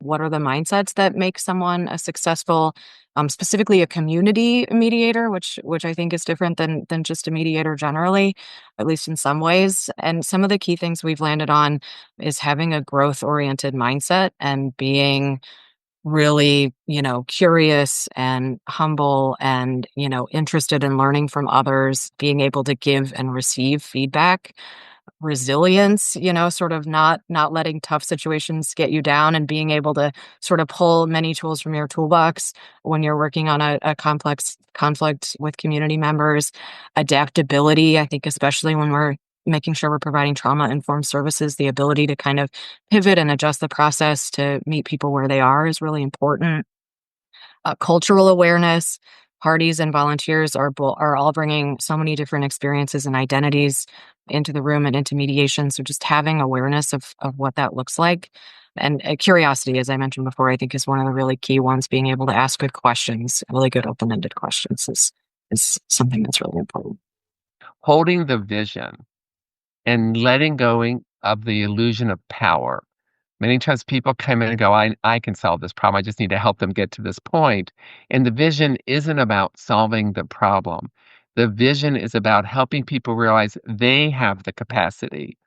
what are the mindsets that make someone a successful, specifically a community mediator, which I think is different than just a mediator generally, at least in some ways. And some of the key things we've landed on is having a growth-oriented mindset and being really, curious and humble and, interested in learning from others, being able to give and receive feedback, resilience, sort of not letting tough situations get you down and being able to sort of pull many tools from your toolbox when you're working on a complex conflict with community members. Adaptability, I think, especially when we're making sure we're providing trauma-informed services, the ability to kind of pivot and adjust the process to meet people where they are is really important. Cultural awareness, parties and volunteers are all bringing so many different experiences and identities into the room and into mediation. So just having awareness of what that looks like. And curiosity, as I mentioned before, I think is one of the really key ones. Being able to ask good questions, really good open-ended questions is something that's really important. Holding the vision and letting go of the illusion of power. Many times people come in and go, I can solve this problem. I just need to help them get to this point. And the vision isn't about solving the problem. The vision is about helping people realize they have the capacity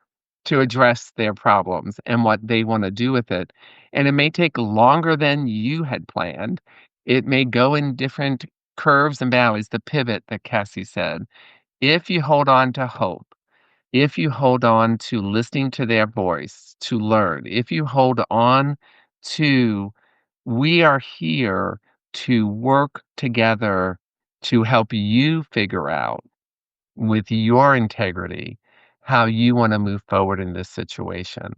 to address their problems and what they want to do with it. And it may take longer than you had planned. It may go in different curves and valleys, the pivot that Cassie said. If you hold on to hope, if you hold on to listening to their voice to learn, if you hold on to, we are here to work together to help you figure out with your integrity how you want to move forward in this situation.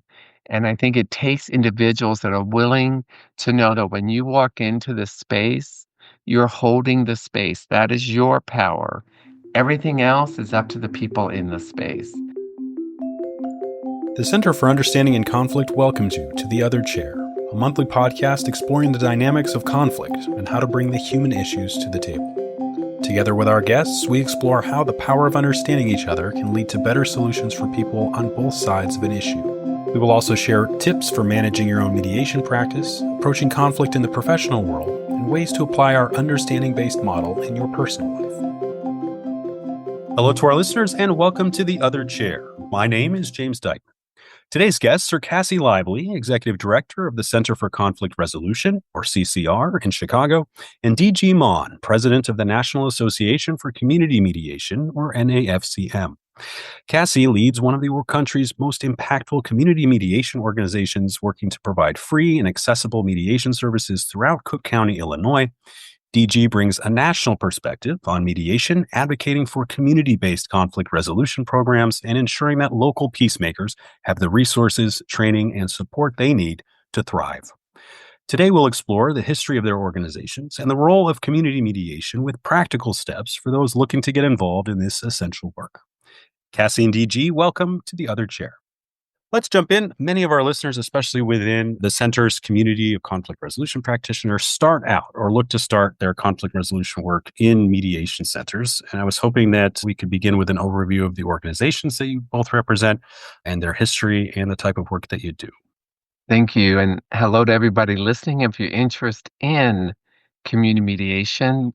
And I think it takes individuals that are willing to know that when you walk into this space, you're holding the space. That is your power. Everything else is up to the people in the space. The Center for Understanding in Conflict welcomes you to The Other Chair, a monthly podcast exploring the dynamics of conflict and how to bring the human issues to the table. Together with our guests, we explore how the power of understanding each other can lead to better solutions for people on both sides of an issue. We will also share tips for managing your own mediation practice, approaching conflict in the professional world, and ways to apply our understanding-based model in your personal life. Hello to our listeners, and welcome to The Other Chair. My name is James Dyke. Today's guests are Cassie Lively, Executive Director of the Center for Conflict Resolution, or CCR, in Chicago, and D.G. Mawn, President of the National Association for Community Mediation, or NAFCM. Cassie leads one of the country's most impactful community mediation organizations working to provide free and accessible mediation services throughout Cook County, Illinois. DG brings a national perspective on mediation, advocating for community-based conflict resolution programs and ensuring that local peacemakers have the resources, training, and support they need to thrive. Today, we'll explore the history of their organizations and the role of community mediation with practical steps for those looking to get involved in this essential work. Cassie and DG, welcome to The Other Chair. Let's jump in. Many of our listeners, especially within the center's community of conflict resolution practitioners, start out or look to start their conflict resolution work in mediation centers. And I was hoping that we could begin with an overview of the organizations that you both represent and their history and the type of work that you do. Thank you. And hello to everybody listening. If you're interested in community mediation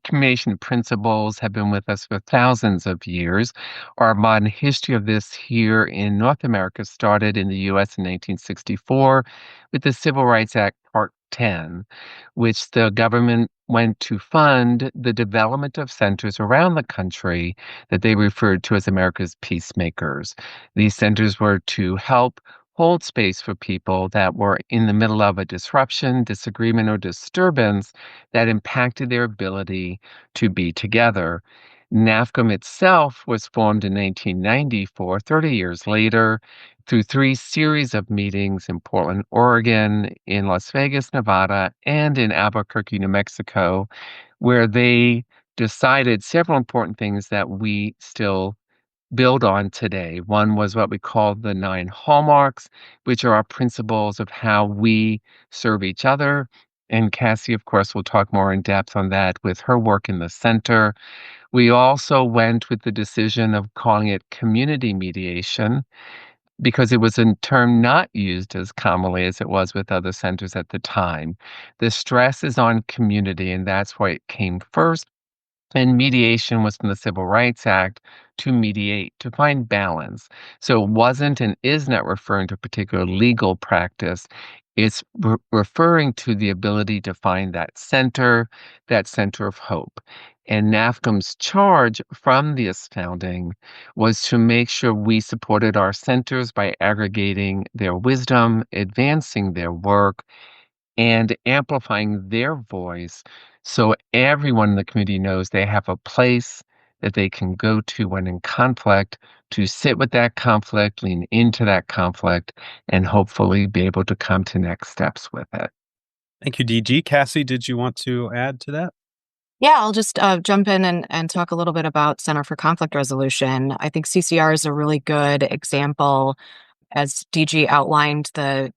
principles have been with us for thousands of years. Our modern history of this here in North America started in the U.S. in 1964 with the Civil Rights Act Part 10, which the government went to fund the development of centers around the country that they referred to as America's peacemakers. These centers were to help hold space for people that were in the middle of a disruption, disagreement, or disturbance that impacted their ability to be together. NAFCM itself was formed in 1994, 30 years later, through 3 series of meetings in Portland, Oregon, in Las Vegas, Nevada, and in Albuquerque, New Mexico, where they decided several important things that we still build on today. One was what we call the 9 hallmarks, which are our principles of how we serve each other. And Cassie, of course, will talk more in depth on that with her work in the center. We also went with the decision of calling it community mediation, because it was a term not used as commonly as it was with other centers at the time. The stress is on community, and that's why it came first. And mediation was from the Civil Rights Act to mediate, to find balance. So it wasn't and is not referring to a particular legal practice. It's referring to the ability to find that center of hope. And NAFCM's charge from this founding was to make sure we supported our centers by aggregating their wisdom, advancing their work, and amplifying their voice so everyone in the community knows they have a place that they can go to when in conflict to sit with that conflict, lean into that conflict, and hopefully be able to come to next steps with it. Thank you, DG. Cassie, did you want to add to that? Yeah, I'll just jump in and talk a little bit about Center for Conflict Resolution. I think CCR is a really good example, as DG outlined, the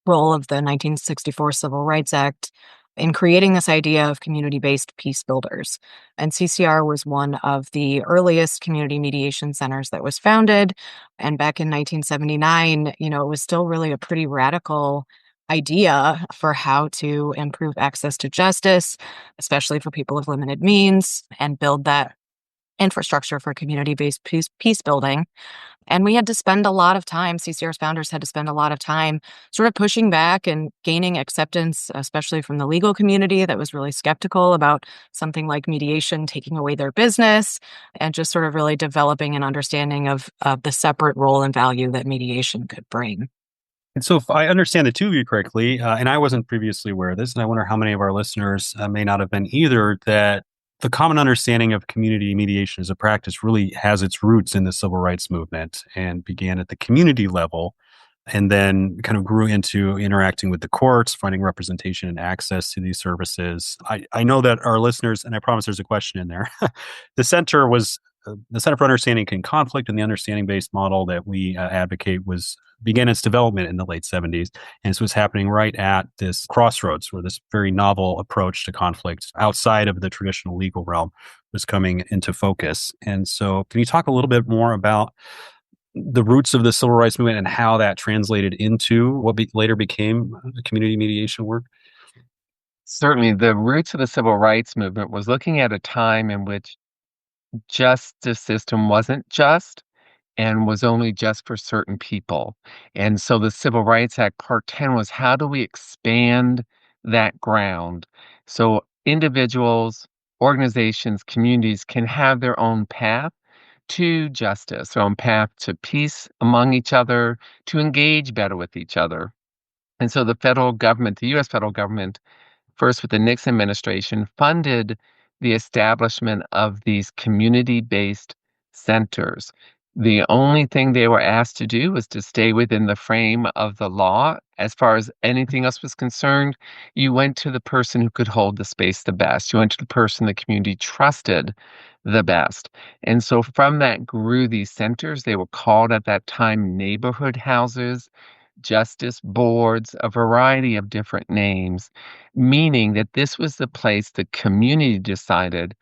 role of the 1964 Civil Rights Act in creating this idea of community-based peace builders. And CCR was one of the earliest community mediation centers that was founded. And back in 1979, it was still really a pretty radical idea for how to improve access to justice, especially for people of limited means, and build that infrastructure for community-based peace building. And we had to spend a lot of time, CCR's founders had to spend a lot of time sort of pushing back and gaining acceptance, especially from the legal community that was really skeptical about something like mediation taking away their business, and just sort of really developing an understanding of the separate role and value that mediation could bring. And so, if I understand the two of you correctly, and I wasn't previously aware of this, and I wonder how many of our listeners may not have been either, that the common understanding of community mediation as a practice really has its roots in the civil rights movement and began at the community level and then kind of grew into interacting with the courts, finding representation and access to these services. I know that our listeners, and I promise there's a question in there, the center was the Center for Understanding in Conflict, and the understanding-based model that we advocate began its development in the late 70s. And this was happening right at this crossroads where this very novel approach to conflict outside of the traditional legal realm was coming into focus. And so can you talk a little bit more about the roots of the civil rights movement and how that translated into what later became community mediation work? Certainly, the roots of the civil rights movement was looking at a time in which justice system wasn't just and was only just for certain people. And so the Civil Rights Act, Part 10, was how do we expand that ground so individuals, organizations, communities can have their own path to justice, their own path to peace among each other, to engage better with each other. And so the federal government, the US federal government, first with the Nixon administration, funded the establishment of these community-based centers. The only thing they were asked to do was to stay within the frame of the law. As far as anything else was concerned, you went to the person who could hold the space the best. You went to the person the community trusted the best. And so from that grew these centers. They were called at that time neighborhood houses, justice boards, a variety of different names, meaning that this was the place the community decided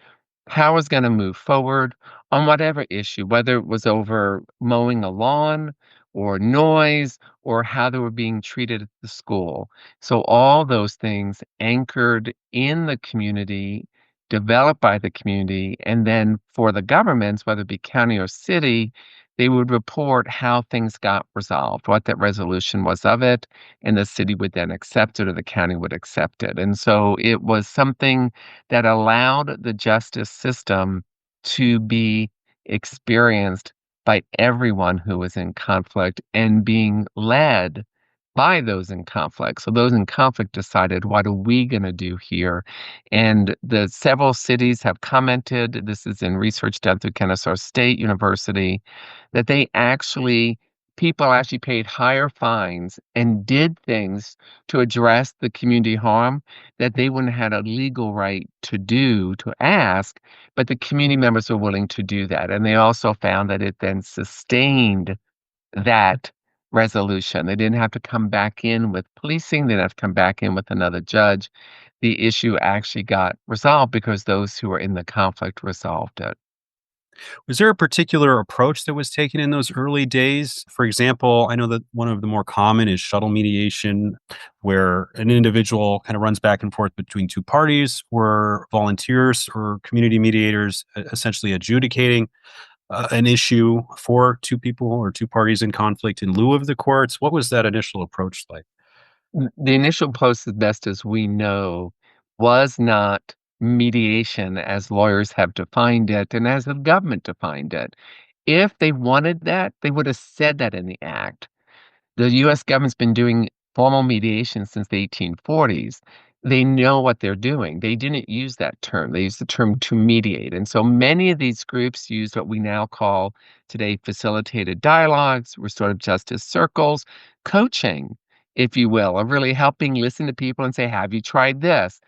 how was going to move forward on whatever issue, whether it was over mowing a lawn or noise or how they were being treated at the school. So all those things anchored in the community, developed by the community, and then for the governments, whether it be county or city, they would report how things got resolved, what that resolution was of it, and the city would then accept it or the county would accept it. And so it was something that allowed the justice system to be experienced by everyone who was in conflict and being led by those in conflict. So those in conflict decided, what are we going to do here? And the several cities have commented, this is in research done through Kennesaw State University, that people actually paid higher fines and did things to address the community harm that they wouldn't have had a legal right to do, to ask, but the community members were willing to do that. And they also found that it then sustained that resolution. They didn't have to come back in with policing, they didn't have to come back in with another judge. The issue actually got resolved because those who were in the conflict resolved it. Was there a particular approach that was taken in those early days? For example, I know that one of the more common is shuttle mediation, where an individual kind of runs back and forth between two parties, where volunteers or community mediators essentially adjudicating an issue for two people or two parties in conflict in lieu of the courts. What was that initial approach like? The initial post, as best as we know, was not mediation as lawyers have defined it and as the government defined it. If they wanted that, they would have said that in the act. The US government's been doing formal mediation since the 1840s. They know what they're doing. They didn't use that term. They used the term to mediate. And so many of these groups use what we now call today facilitated dialogues, restorative justice circles, coaching, if you will, of really helping listen to people and say, have you tried this?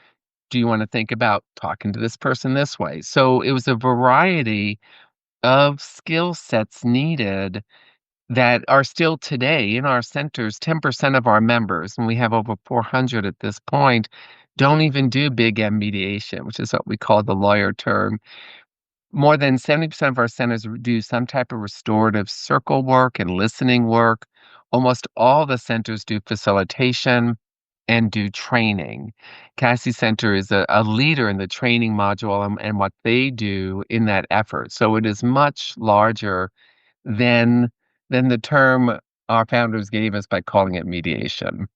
Do you want to think about talking to this person this way? So it was a variety of skill sets needed that are still today in our centers. 10% of our members, and we have over 400 at this point, don't even do big M mediation, which is what we call the lawyer term. More than 70% of our centers do some type of restorative circle work and listening work. Almost all the centers do facilitation and do training. Cassie Center is a leader in the training module and what they do in that effort. So it is much larger than the term our founders gave us by calling it mediation.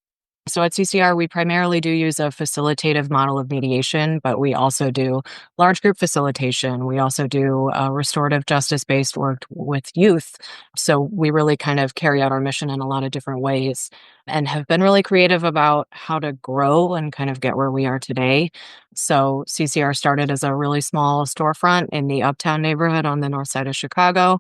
So at CCR, we primarily do use a facilitative model of mediation, but we also do large group facilitation. We also do restorative justice based work with youth. So we really kind of carry out our mission in a lot of different ways and have been really creative about how to grow and kind of get where we are today. So CCR started as a really small storefront in the Uptown neighborhood on the north side of Chicago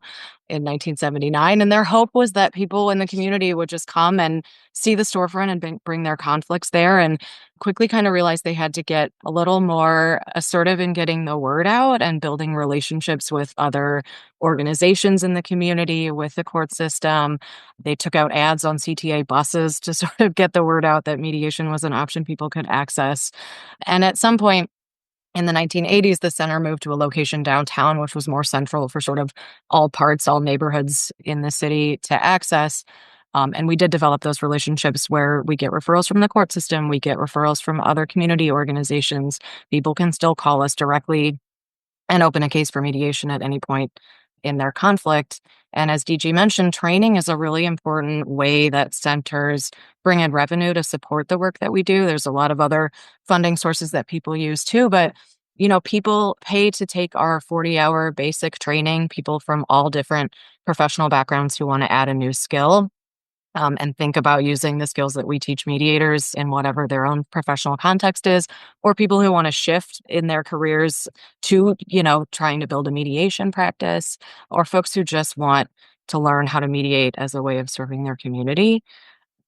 in 1979. And their hope was that people in the community would just come and see the storefront and bring their conflicts there, and quickly kind of realized they had to get a little more assertive in getting the word out and building relationships with other organizations in the community, with the court system. They took out ads on CTA buses to sort of get the word out that mediation was an option people could access. And at some point in the 1980s, the center moved to a location downtown, which was more central for sort of all parts, all neighborhoods in the city to access. And we did develop those relationships where we get referrals from the court system, we get referrals from other community organizations. People can still call us directly and open a case for mediation at any point in their conflict. And as DG mentioned, training is a really important way that centers bring in revenue to support the work that we do. There's a lot of other funding sources that people use too, but people pay to take our 40-hour basic training, people from all different professional backgrounds who want to add a new skill. And think about using the skills that we teach mediators in whatever their own professional context is, or people who want to shift in their careers to, trying to build a mediation practice, or folks who just want to learn how to mediate as a way of serving their community.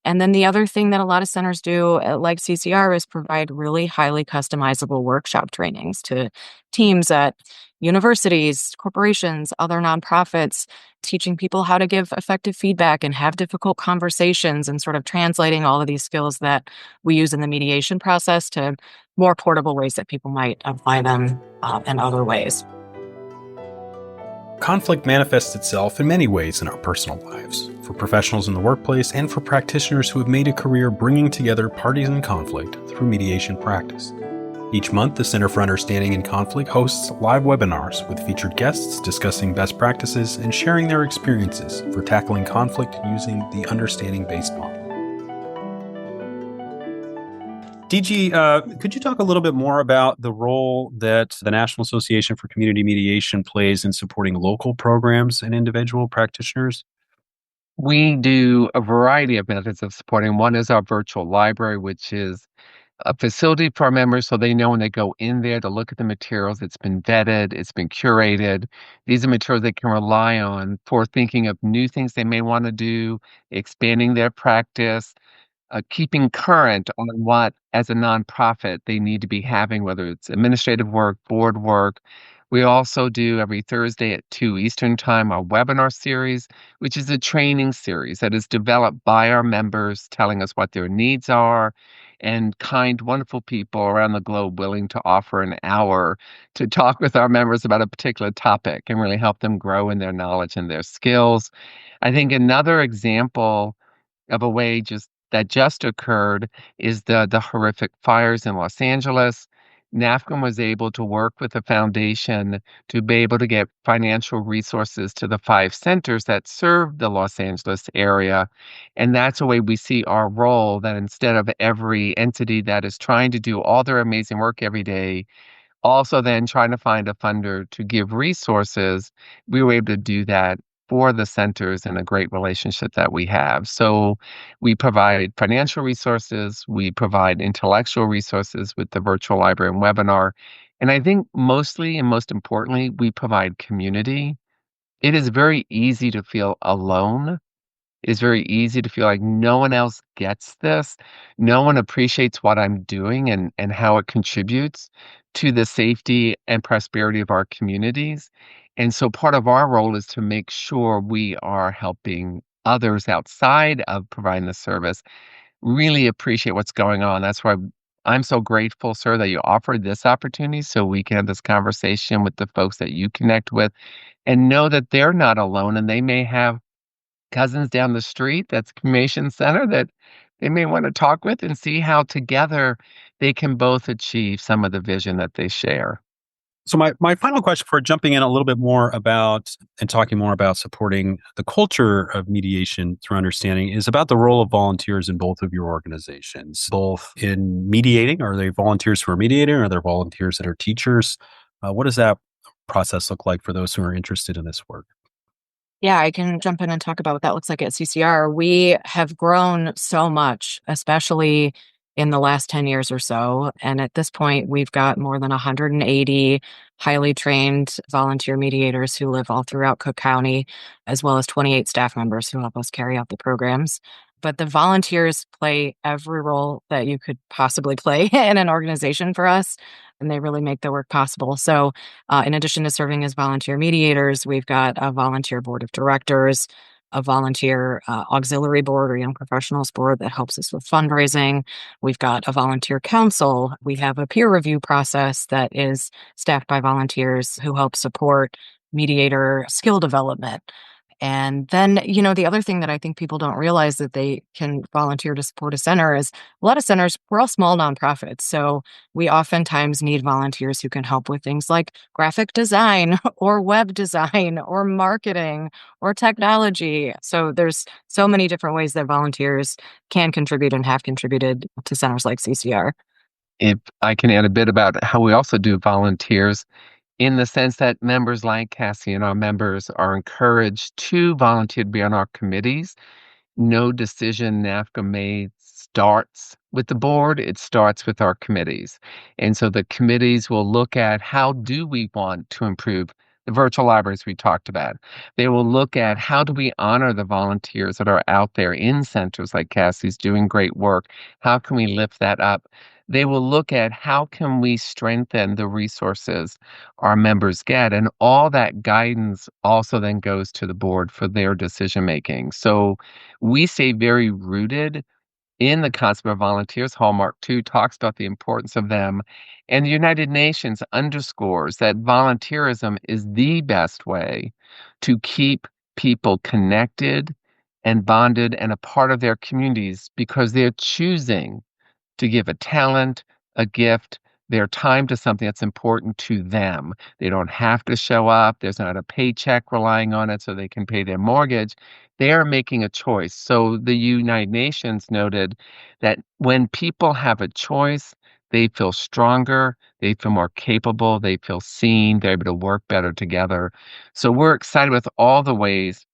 And then the other thing that a lot of centers do, like CCR, is provide really highly customizable workshop trainings to teams at universities, corporations, other nonprofits, teaching people how to give effective feedback and have difficult conversations, and sort of translating all of these skills that we use in the mediation process to more portable ways that people might apply them in other ways. Conflict manifests itself in many ways in our personal lives, for professionals in the workplace and for practitioners who have made a career bringing together parties in conflict through mediation practice. Each month, the Center for Understanding in Conflict hosts live webinars with featured guests discussing best practices and sharing their experiences for tackling conflict using the understanding-based model. DG, could you talk a little bit more about the role that the National Association for Community Mediation plays in supporting local programs and individual practitioners? We do a variety of methods of supporting. One is our virtual library, which is a facility for our members so they know when they go in there to look at the materials. It's been vetted, it's been curated. These are materials they can rely on for thinking of new things they may want to do, expanding their practice, keeping current on what, as a nonprofit, they need to be having, whether it's administrative work, board work. We also do every Thursday at 2 Eastern Time our webinar series, which is a training series that is developed by our members, telling us what their needs are and kind, wonderful people around the globe willing to offer an hour to talk with our members about a particular topic and really help them grow in their knowledge and their skills. I think another example of a way that just occurred is the horrific fires in Los Angeles. NAFCM was able to work with the foundation to be able to get financial resources to the 5 centers that serve the Los Angeles area. And that's a way we see our role, that instead of every entity that is trying to do all their amazing work every day also then trying to find a funder to give resources, we were able to do that for the centers in a great relationship that we have. So we provide financial resources, we provide intellectual resources with the virtual library and webinar. And I think mostly and most importantly, we provide community. It is very easy to feel alone. It is very easy to feel like no one else gets this. No one appreciates what I'm doing and how it contributes to the safety and prosperity of our communities. And so part of our role is to make sure we are helping others outside of providing the service really appreciate what's going on. That's why I'm so grateful, sir, that you offered this opportunity so we can have this conversation with the folks that you connect with and know that they're not alone and they may have cousins down the street that's cremation center that they may want to talk with and see how together they can both achieve some of the vision that they share. So my final question for jumping in a little bit more about and talking more about supporting the culture of mediation through understanding is about the role of volunteers in both of your organizations, both in mediating. Are they volunteers who are mediating? Or are there volunteers that are teachers? What does that process look like for those who are interested in this work? Yeah, I can jump in and talk about what that looks like at CCR. We have grown so much, especially in the last 10 years or so. And at this point, we've got more than 180 highly trained volunteer mediators who live all throughout Cook County, as well as 28 staff members who help us carry out the programs. But the volunteers play every role that you could possibly play in an organization for us, and they really make the work possible. So, in addition to serving as volunteer mediators, we've got a volunteer board of directors, a volunteer auxiliary board or young professionals board that helps us with fundraising. We've got a volunteer council. We have a peer review process that is staffed by volunteers who help support mediator skill development. And then, the other thing that I think people don't realize that they can volunteer to support a center is a lot of centers, we're all small nonprofits. So we oftentimes need volunteers who can help with things like graphic design or web design or marketing or technology. So there's so many different ways that volunteers can contribute and have contributed to centers like CCR. If I can add a bit about how we also do volunteers, in the sense that members like Cassie and our members are encouraged to volunteer to be on our committees. No decision NAFCA made starts with the board, it starts with our committees. And so the committees will look at how do we want to improve the virtual libraries we talked about. They will look at how do we honor the volunteers that are out there in centers like Cassie's doing great work. How can we lift that up? They will look at how can we strengthen the resources our members get. And all that guidance also then goes to the board for their decision making. So we stay very rooted in the concept of volunteers. Hallmark 2 talks about the importance of them. And the United Nations underscores that volunteerism is the best way to keep people connected and bonded and a part of their communities because they're choosing to give a talent, a gift, their time to something that's important to them. They don't have to show up. There's not a paycheck relying on it so they can pay their mortgage. They are making a choice. So the United Nations noted that when people have a choice, they feel stronger, they feel more capable, they feel seen, they're able to work better together. So we're excited with all the ways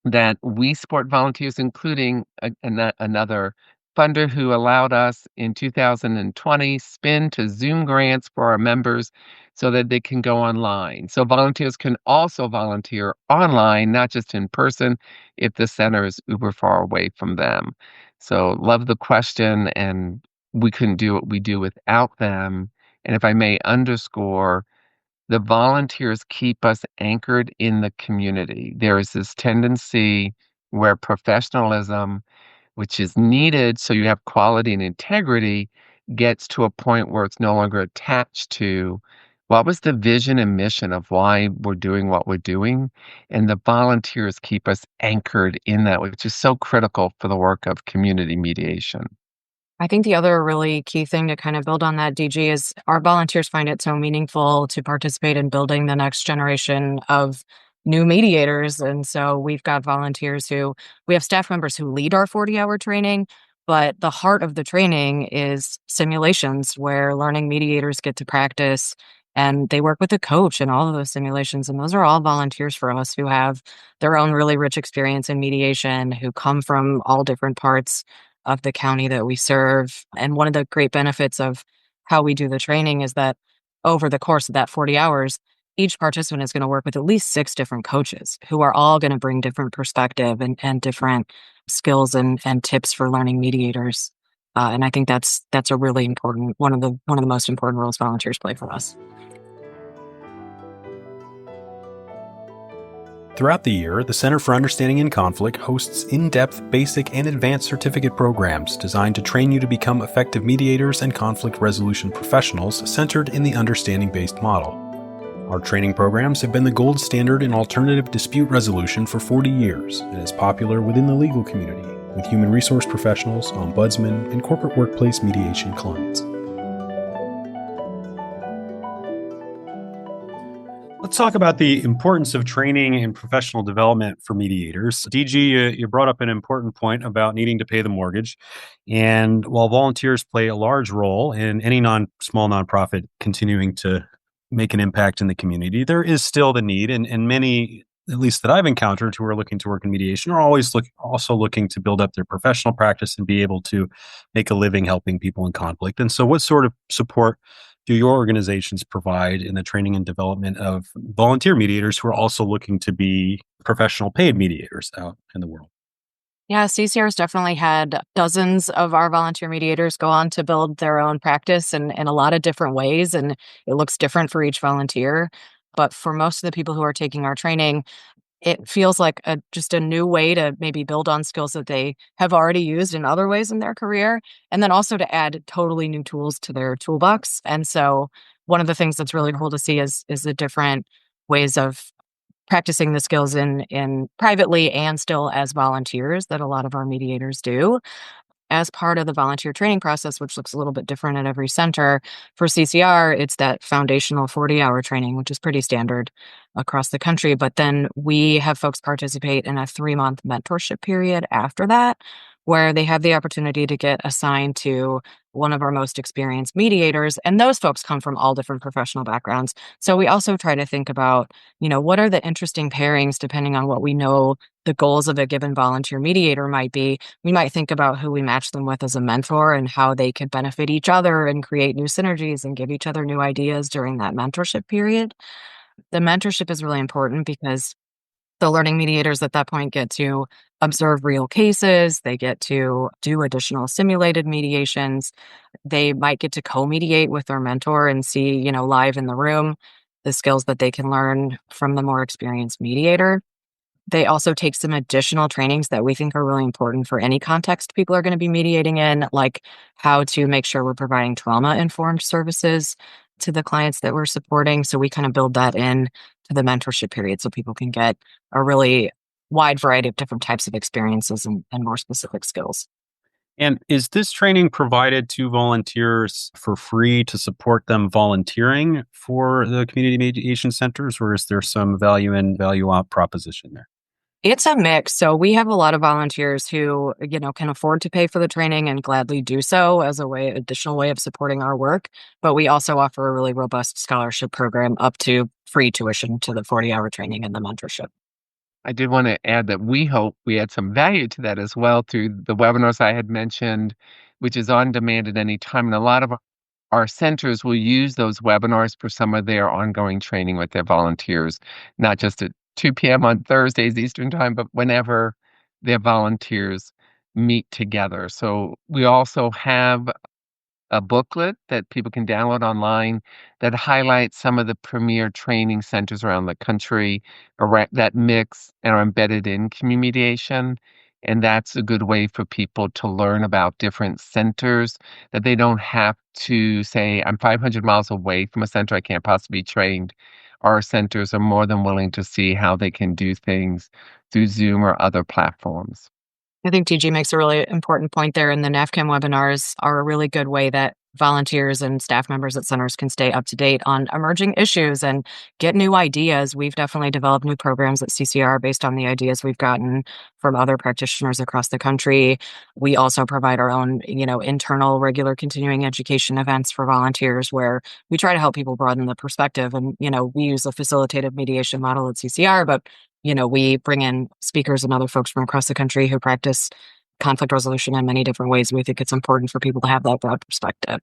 that we support volunteers, including another funder who allowed us in 2020 spin to Zoom grants for our members so that they can go online. So volunteers can also volunteer online, not just in person, if the center is uber far away from them. So love the question, and we couldn't do what we do without them. And if I may underscore, the volunteers keep us anchored in the community. There is this tendency where professionalism which is needed so you have quality and integrity, gets to a point where it's no longer attached to what was the vision and mission of why we're doing what we're doing. And the volunteers keep us anchored in that, which is so critical for the work of community mediation. I think the other really key thing to kind of build on that, DG, is our volunteers find it so meaningful to participate in building the next generation of new mediators. And so we've got volunteers we have staff members who lead our 40-hour training, but the heart of the training is simulations where learning mediators get to practice and they work with a coach in all of those simulations. And those are all volunteers for us who have their own really rich experience in mediation, who come from all different parts of the county that we serve. And one of the great benefits of how we do the training is that over the course of that 40 hours, each participant is going to work with at least 6 different coaches who are all going to bring different perspective and different skills and tips for learning mediators. And I think that's a really important one of the most important roles volunteers play for us. Throughout the year, the Center for Understanding in Conflict hosts in-depth basic and advanced certificate programs designed to train you to become effective mediators and conflict resolution professionals centered in the understanding-based model. Our training programs have been the gold standard in alternative dispute resolution for 40 years and is popular within the legal community with human resource professionals, ombudsmen, and corporate workplace mediation clients. Let's talk about the importance of training and professional development for mediators. DG, you brought up an important point about needing to pay the mortgage. And while volunteers play a large role in any small nonprofit continuing to make an impact in the community, there is still the need, and many, at least that I've encountered, who are looking to work in mediation are always also looking to build up their professional practice and be able to make a living helping people in conflict. And so what sort of support do your organizations provide in the training and development of volunteer mediators who are also looking to be professional paid mediators out in the world? Yeah, CCR has definitely had dozens of our volunteer mediators go on to build their own practice in a lot of different ways, and it looks different for each volunteer. But for most of the people who are taking our training, it feels like just a new way to maybe build on skills that they have already used in other ways in their career, and then also to add totally new tools to their toolbox. And so one of the things that's really cool to see is the different ways of practicing the skills in privately and still as volunteers that a lot of our mediators do. As part of the volunteer training process, which looks a little bit different at every center, for CCR, it's that foundational 40-hour training, which is pretty standard across the country. But then we have folks participate in a 3-month mentorship period after that, where they have the opportunity to get assigned to one of our most experienced mediators. And those folks come from all different professional backgrounds. So we also try to think about, what are the interesting pairings depending on what we know the goals of a given volunteer mediator might be. We might think about who we match them with as a mentor and how they could benefit each other and create new synergies and give each other new ideas during that mentorship period. The mentorship is really important because the learning mediators at that point get to observe real cases. They get to do additional simulated mediations. They might get to co-mediate with their mentor and see, live in the room, the skills that they can learn from the more experienced mediator. They also take some additional trainings that we think are really important for any context people are going to be mediating in, like how to make sure we're providing trauma-informed services to the clients that we're supporting. So we kind of build that in to the mentorship period so people can get a really wide variety of different types of experiences and more specific skills. And is this training provided to volunteers for free to support them volunteering for the community mediation centers, or is there some value in, value out proposition there? It's a mix. So we have a lot of volunteers who, can afford to pay for the training and gladly do so as additional way of supporting our work. But we also offer a really robust scholarship program up to free tuition to the 40-hour training and the mentorship. I did want to add that we hope we add some value to that as well through the webinars I had mentioned, which is on demand at any time. And a lot of our centers will use those webinars for some of their ongoing training with their volunteers, not just at 2 p.m. on Thursdays Eastern Time, but whenever their volunteers meet together. So we also have a booklet that people can download online that highlights some of the premier training centers around the country that mix and are embedded in community mediation. And that's a good way for people to learn about different centers, that they don't have to say, I'm 500 miles away from a center, I can't possibly be trained. Our centers are more than willing to see how they can do things through Zoom or other platforms. I think TG makes a really important point there, and the NAFCM webinars are a really good way that volunteers and staff members at centers can stay up to date on emerging issues and get new ideas. We've definitely developed new programs at CCR based on the ideas we've gotten from other practitioners across the country. We also provide our own, internal regular continuing education events for volunteers where we try to help people broaden the perspective. And, we use a facilitated mediation model at CCR, but we bring in speakers and other folks from across the country who practice conflict resolution in many different ways. We think it's important for people to have that broad perspective.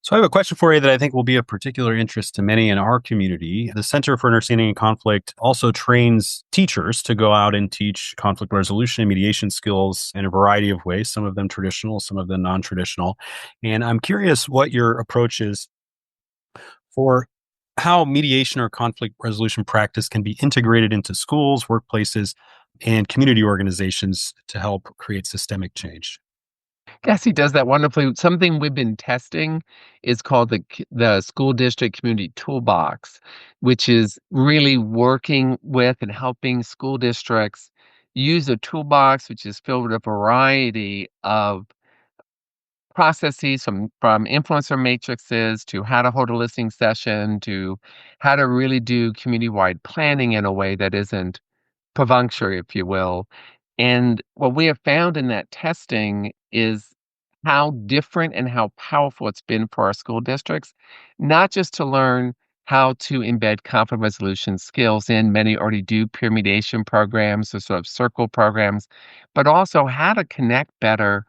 So I have a question for you that I think will be of particular interest to many in our community. The Center for Understanding Conflict also trains teachers to go out and teach conflict resolution and mediation skills in a variety of ways, some of them traditional, some of them non-traditional. And I'm curious what your approach is for how mediation or conflict resolution practice can be integrated into schools, workplaces, and community organizations to help create systemic change. Cassie does that wonderfully. Something we've been testing is called the School District Community Toolbox, which is really working with and helping school districts use a toolbox which is filled with a variety of processes from influencer matrices to how to hold a listening session to how to really do community-wide planning in a way that isn't perfunctory, if you will. And what we have found in that testing is how different and how powerful it's been for our school districts, not just to learn how to embed conflict resolution skills in. Many already do peer mediation programs or sort of circle programs, but also how to connect better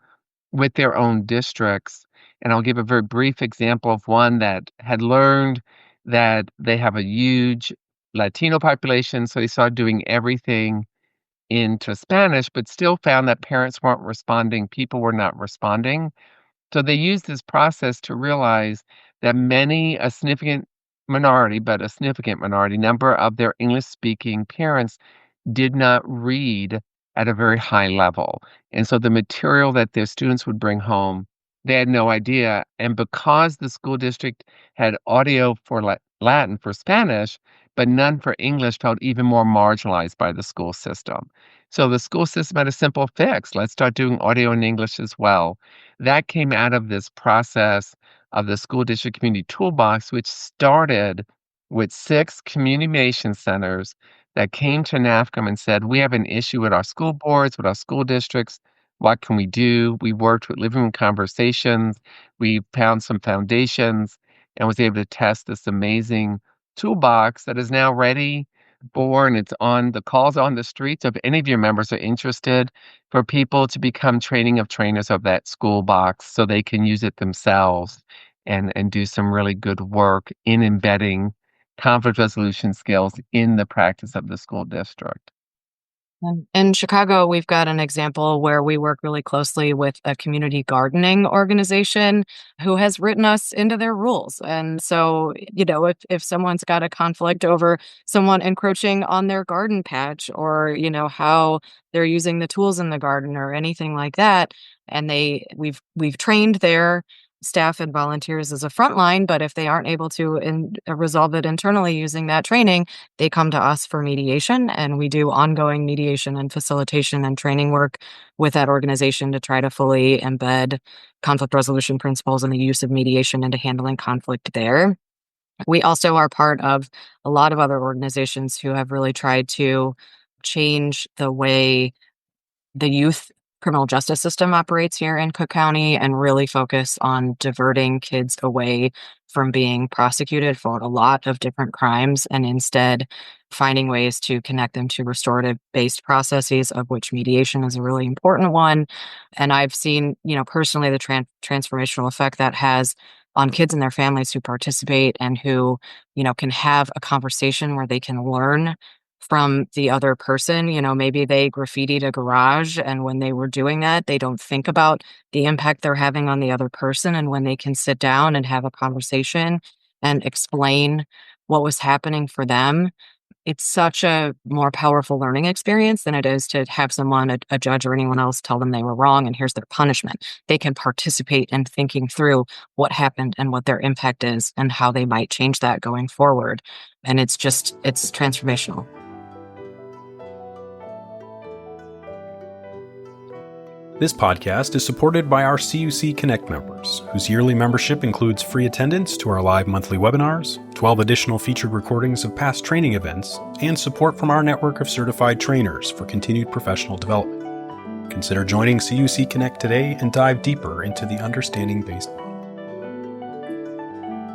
with their own districts. And I'll give a very brief example of one that had learned that they have a huge Latino population, so they started doing everything into Spanish, but still found that parents weren't responding, people were not responding. So they used this process to realize that a significant minority, but a significant minority number of their English speaking parents did not read at a very high level. And so the material that their students would bring home, they had no idea. And because the school district had audio for Latin, for Spanish, but none for English, felt even more marginalized by the school system. So the school system had a simple fix. Let's start doing audio in English as well. That came out of this process of the school district community toolbox, which started with 6 communication centers that came to NAFCM and said, we have an issue with our school boards, with our school districts. What can we do? We worked with living room conversations. We found some foundations and was able to test this amazing toolbox that is now ready for, and it's on the calls on the streets. If any of your members are interested, for people to become training of trainers of that school box so they can use it themselves and do some really good work in embedding conflict resolution skills in the practice of the school district. In Chicago, we've got an example where we work really closely with a community gardening organization who has written us into their rules. And so, if someone's got a conflict over someone encroaching on their garden patch or, how they're using the tools in the garden or anything like that, and we've trained their staff and volunteers as a frontline, but if they aren't able to resolve it internally using that training, they come to us for mediation, and we do ongoing mediation and facilitation and training work with that organization to try to fully embed conflict resolution principles and the use of mediation into handling conflict there. We also are part of a lot of other organizations who have really tried to change the way the youth criminal justice system operates here in Cook County and really focus on diverting kids away from being prosecuted for a lot of different crimes and instead finding ways to connect them to restorative-based processes, of which mediation is a really important one. And I've seen, personally the transformational effect that has on kids and their families who participate and who, can have a conversation where they can learn from the other person. Maybe they graffitied a garage, and when they were doing that, they don't think about the impact they're having on the other person. And when they can sit down and have a conversation and explain what was happening for them, it's such a more powerful learning experience than it is to have someone, a judge or anyone else, tell them they were wrong and here's their punishment. They can participate in thinking through what happened and what their impact is and how they might change that going forward. And it's transformational. This podcast is supported by our CUC Connect members, whose yearly membership includes free attendance to our live monthly webinars, 12 additional featured recordings of past training events, and support from our network of certified trainers for continued professional development. Consider joining CUC Connect today and dive deeper into the understanding-based model.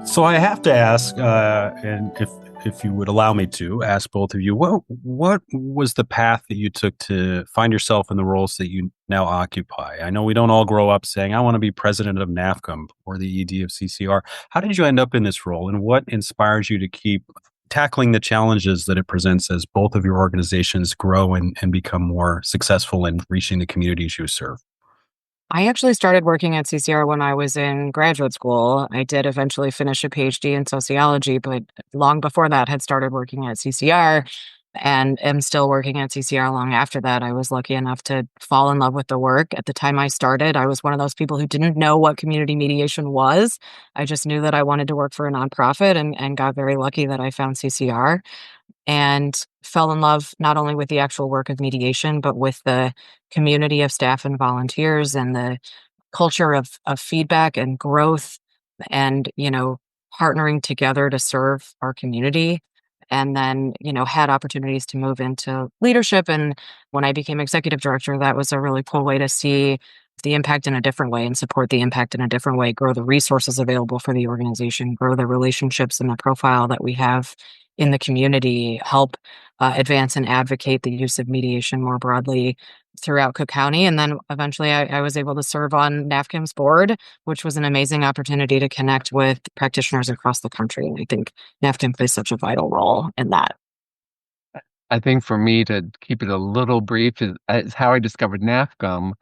So I have to ask, and if you would allow me to ask both of you, what was the path that you took to find yourself in the roles that you now occupy? I know we don't all grow up saying, I want to be president of NAFCM or the ED of CCR. How did you end up in this role, and what inspires you to keep tackling the challenges that it presents as both of your organizations grow and become more successful in reaching the communities you serve? I actually started working at CCR when I was in graduate school. I did eventually finish a PhD in sociology, but long before that had started working at CCR and am still working at CCR long after that. I was lucky enough to fall in love with the work. At the time I started, I was one of those people who didn't know what community mediation was. I just knew that I wanted to work for a nonprofit and got very lucky that I found CCR and fell in love not only with the actual work of mediation, but with the community of staff and volunteers and the culture of feedback and growth and, partnering together to serve our community. And then, had opportunities to move into leadership. And when I became executive director, that was a really cool way to see the impact in a different way and support the impact in a different way, grow the resources available for the organization, grow the relationships and the profile that we have in the community, help advance and advocate the use of mediation more broadly throughout Cook County. And then eventually I was able to serve on NAFCM's board, which was an amazing opportunity to connect with practitioners across the country. And I think NAFCM plays such a vital role in that. I think for me, to keep it a little brief, is how I discovered NAFCM.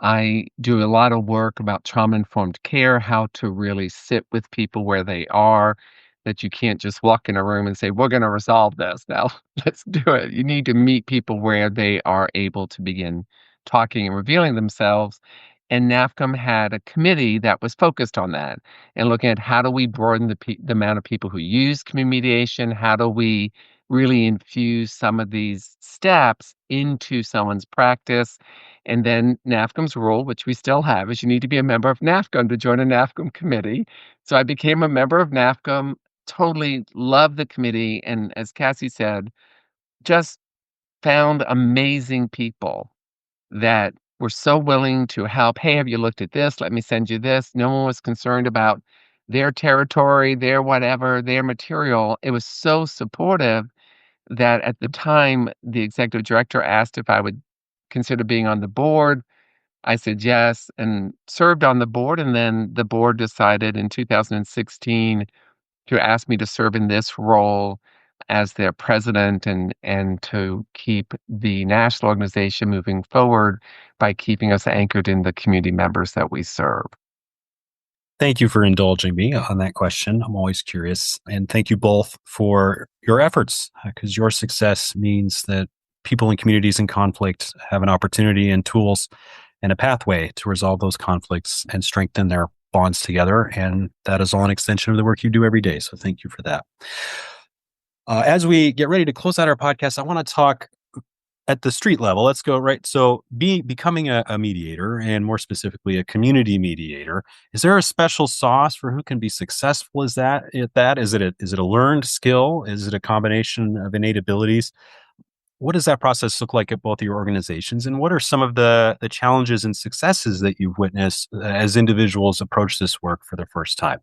I do a lot of work about trauma-informed care, how to really sit with people where they are, that you can't just walk in a room and say, we're going to resolve this. Now, let's do it. You need to meet people where they are able to begin talking and revealing themselves. And NAFCM had a committee that was focused on that and looking at how do we broaden the amount of people who use community mediation, how do we really infuse some of these steps into someone's practice. And then NAFCM's rule, which we still have, is you need to be a member of NAFCM to join a NAFCM committee. So I became a member of NAFCM, totally loved the committee, and as Cassie said, just found amazing people that were so willing to help. Hey, have you looked at this? Let me send you this. No one was concerned about their territory, their whatever, their material. It was so supportive that at the time, the executive director asked if I would consider being on the board. I said yes and served on the board. And then the board decided in 2016 to ask me to serve in this role as their president and to keep the national organization moving forward by keeping us anchored in the community members that we serve. Thank you for indulging me on that question. I'm always curious. And thank you both for your efforts, because your success means that people in communities in conflict have an opportunity and tools and a pathway to resolve those conflicts and strengthen their bonds together. And that is all an extension of the work you do every day. So thank you for that. As we get ready to close out our podcast, I want to talk at the street level. Let's go right. So becoming a mediator, and more specifically a community mediator, is there a special sauce for who can be successful at that? Is it a learned skill? Is it a combination of innate abilities? What does that process look like at both of your organizations? And what are some of the challenges and successes that you've witnessed as individuals approach this work for the first time?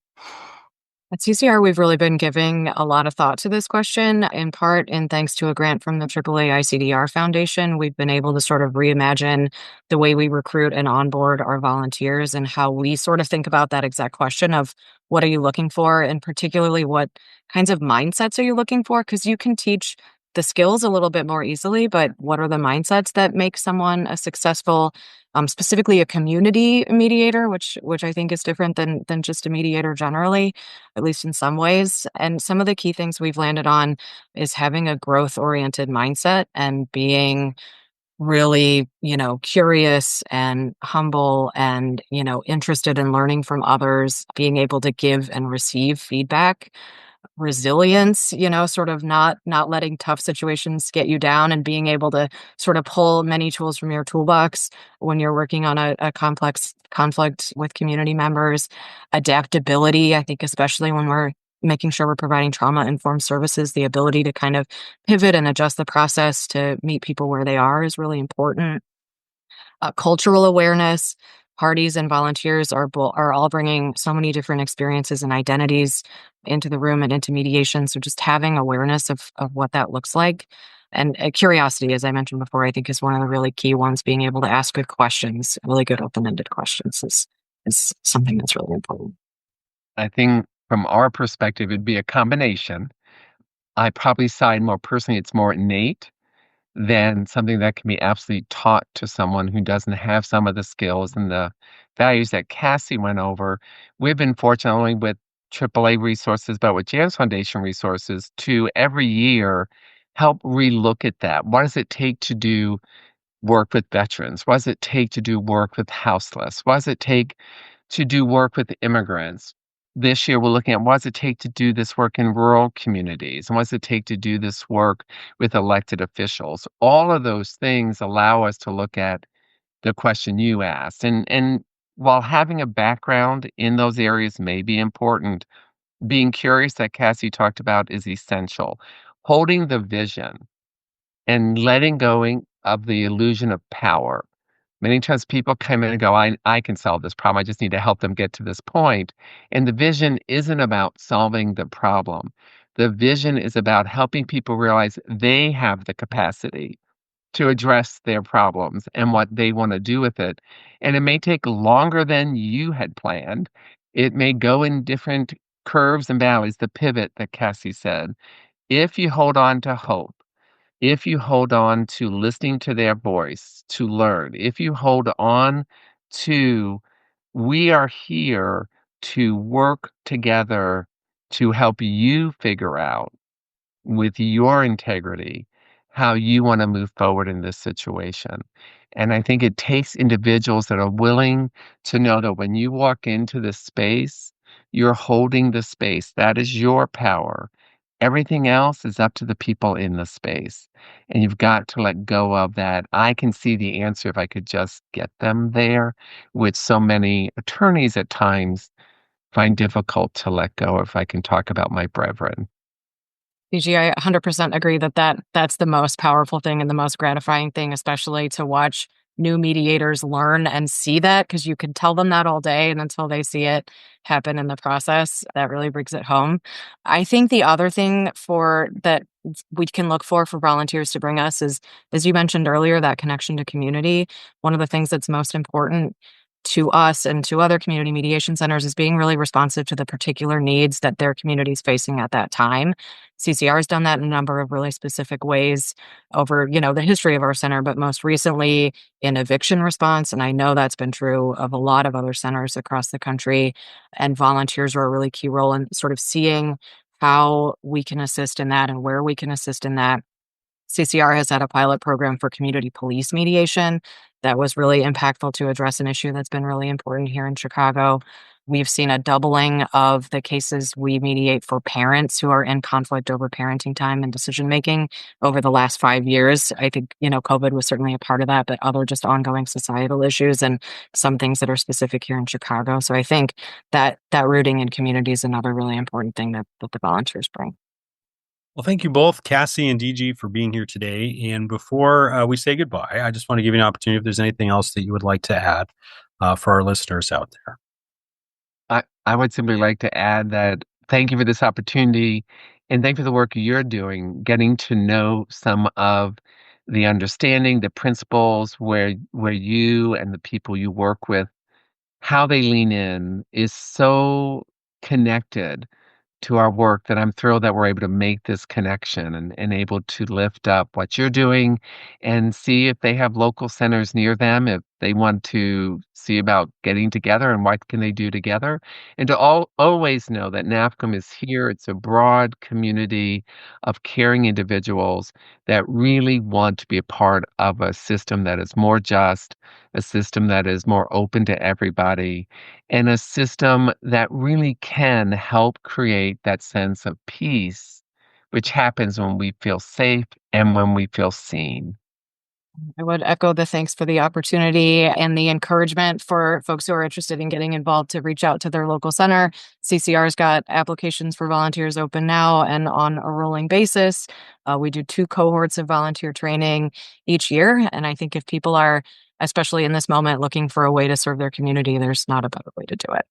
At CCR, we've really been giving a lot of thought to this question, in part and thanks to a grant from the AAA ICDR Foundation. We've been able to sort of reimagine the way we recruit and onboard our volunteers and how we sort of think about that exact question of what are you looking for, and particularly what kinds of mindsets are you looking for? Because you can teach the skills a little bit more easily, but what are the mindsets that make someone a successful, specifically a community mediator, which I think is different than just a mediator generally, at least in some ways. And some of the key things we've landed on is having a growth-oriented mindset and being really, curious and humble and, interested in learning from others, being able to give and receive feedback, resilience, sort of not letting tough situations get you down and being able to sort of pull many tools from your toolbox when you're working on a complex conflict with community members. Adaptability, I think, especially when we're making sure we're providing trauma-informed services, the ability to kind of pivot and adjust the process to meet people where they are is really important. Cultural awareness. Parties and volunteers are all bringing so many different experiences and identities into the room and into mediation. So just having awareness of what that looks like. And curiosity, as I mentioned before, I think is one of the really key ones. Being able to ask good questions, really good open-ended questions is something that's really important. I think from our perspective, it'd be a combination. I probably side more personally, it's more innate than something that can be absolutely taught to someone who doesn't have some of the skills and the values that Cassie went over. We've been fortunate not only with AAA resources, but with Jan's Foundation resources to every year help relook at that. What does it take to do work with veterans? What does it take to do work with houseless? What does it take to do work with immigrants? This year, we're looking at what does it take to do this work in rural communities? And what does it take to do this work with elected officials? All of those things allow us to look at the question you asked. And while having a background in those areas may be important, being curious that Cassie talked about is essential. Holding the vision and letting go of the illusion of power. Many times people come in and go, I can solve this problem. I just need to help them get to this point. And the vision isn't about solving the problem. The vision is about helping people realize they have the capacity to address their problems and what they want to do with it. And it may take longer than you had planned. It may go in different curves and valleys, the pivot that Cassie said. If you hold on to hope, if you hold on to listening to their voice to learn, if you hold on to, we are here to work together to help you figure out with your integrity how you want to move forward in this situation. And I think it takes individuals that are willing to know that when you walk into this space, you're holding the space. That is your power. Everything else is up to the people in the space. And you've got to let go of that. I can see the answer if I could just get them there, which so many attorneys at times find difficult to let go if I can talk about my brethren. PG, I 100% agree that's the most powerful thing and the most gratifying thing, especially to watch new mediators learn and see that, because you can tell them that all day, and until they see it happen in the process, that really brings it home. I think the other thing for that we can look for volunteers to bring us is, as you mentioned earlier, that connection to community. One of the things that's most important to us and to other community mediation centers is being really responsive to the particular needs that their community is facing at that time. CCR has done that in a number of really specific ways over, the history of our center, but most recently in eviction response. And I know that's been true of a lot of other centers across the country. And volunteers are a really key role in sort of seeing how we can assist in that and where we can assist in that. CCR has had a pilot program for community police mediation that was really impactful to address an issue that's been really important here in Chicago. We've seen a doubling of the cases we mediate for parents who are in conflict over parenting time and decision making over the last 5 years. I think, COVID was certainly a part of that, but other just ongoing societal issues and some things that are specific here in Chicago. So I think that rooting in community is another really important thing that the volunteers bring. Well, thank you both, Cassie and DG, for being here today. And before we say goodbye, I just want to give you an opportunity if there's anything else that you would like to add for our listeners out there. I would simply like to add that thank you for this opportunity and thank you for the work you're doing, getting to know some of the understanding, the principles where you and the people you work with, how they lean in is so connected to our work that I'm thrilled that we're able to make this connection and able to lift up what you're doing and see if they have local centers near them, if they want to see about getting together and what can they do together. And to always know that NAFCM is here. It's a broad community of caring individuals that really want to be a part of a system that is more just, a system that is more open to everybody, and a system that really can help create that sense of peace, which happens when we feel safe and when we feel seen. I would echo the thanks for the opportunity and the encouragement for folks who are interested in getting involved to reach out to their local center. CCR's got applications for volunteers open now and on a rolling basis. We do 2 cohorts of volunteer training each year. And I think if people are, especially in this moment, looking for a way to serve their community, there's not a better way to do it.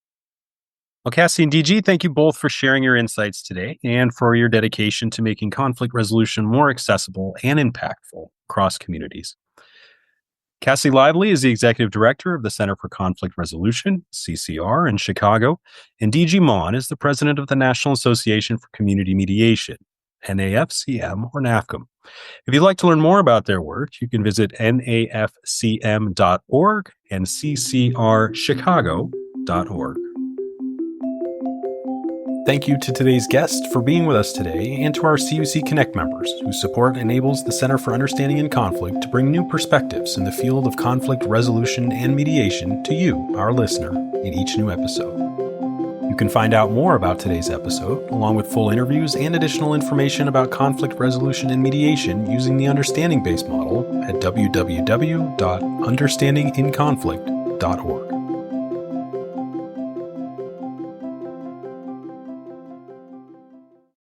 Well, Cassie and DG, thank you both for sharing your insights today and for your dedication to making conflict resolution more accessible and impactful across communities. Cassie Lively is the Executive Director of the Center for Conflict Resolution, CCR, in Chicago, and DG Mawn is the President of the National Association for Community Mediation, NAFCM or NAFCM. If you'd like to learn more about their work, you can visit nafcm.org and ccrchicago.org. Thank you to today's guest for being with us today, and to our CUC Connect members whose support enables the Center for Understanding in Conflict to bring new perspectives in the field of conflict resolution and mediation to you, our listener, in each new episode. You can find out more about today's episode, along with full interviews and additional information about conflict resolution and mediation using the understanding-based model at www.understandinginconflict.org.